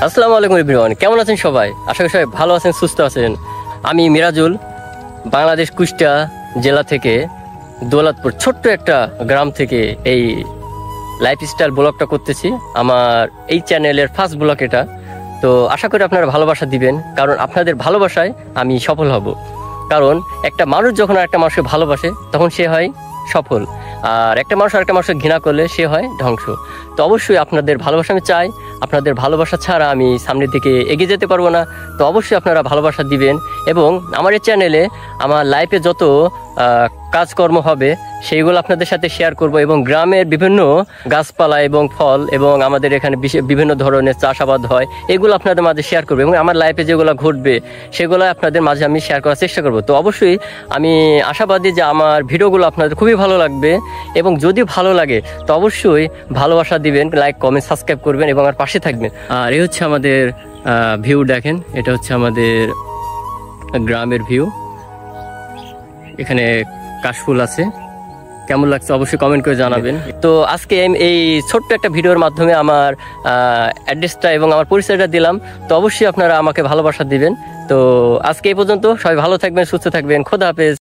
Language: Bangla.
আসসালামু আলাইকুম এভরিওয়ান, কেমন আছেন সবাই? আশা করি সবাই ভালো আছেন, সুস্থ আছেন। আমি মিরাজুল, বাংলাদেশ কুষ্টিয়া জেলা থেকে দৌলতপুর ছোট্ট একটা গ্রাম থেকে এই লাইফস্টাইল ব্লগটা করতেছি। আমার এই চ্যানেলের ফার্স্ট ব্লগ এটা। তো আশা করি আপনারা ভালোবাসা দিবেন, কারণ আপনাদের ভালোবাসায় আমি সফল হব। কারণ একটা মানুষ যখন আরেকটা মানুষকে ভালোবাসে তখন সে হয় সফল, আর একটা মানুষ আরেকটা মানুষকে ঘৃণা করলে সে হয় ধ্বংস। তো অবশ্যই আপনাদের ভালোবাসা আমি চাই। আপনাদের ভালোবাসা ছাড়া আমি সামনের দিকে এগিয়ে যেতে পারবো না। তো অবশ্যই আপনারা ভালোবাসা দিবেন, এবং আমার এই চ্যানেলে আমার লাইফে যত কাজকর্ম হবে সেইগুলো আপনাদের সাথে শেয়ার করব, এবং গ্রামের বিভিন্ন গাছপালা এবং ফল এবং আমাদের এখানে বিভিন্ন ধরনের চাষাবাদ হয়, এগুলো আপনাদের মাঝে শেয়ার করবো, এবং আমার লাইফে যেগুলো ঘটবে সেগুলো আপনাদের মাঝে আমি শেয়ার করার চেষ্টা করব। তো অবশ্যই আমি আশাবাদী যে আমার ভিডিওগুলো আপনাদের খুবই ভালো লাগবে, এবং যদি ভালো লাগে তো অবশ্যই ভালোবাসা দিবেন, লাইক কমেন্ট সাবস্ক্রাইব করবেন এবং আমার পাশে থাকবেন। আর এই হচ্ছে আমাদের ভিউ, দেখেন এটা হচ্ছে আমাদের গ্রামের ভিউ। এখানে কাশফুল আছে, কেমন লাগছে অবশ্যই কমেন্ট করে জানাবেন। তো আজকে এই ছোট্ট একটা ভিডিওর মাধ্যমে আমার অ্যাড্রেসটা এবং আমার পরিচয়টা দিলাম। তো অবশ্যই আপনারা আমাকে ভালোবাসা দিবেন। তো আজকে এই পর্যন্ত, সবাই ভালো থাকবেন, সুস্থ থাকবেন, খোদা হাফেজ।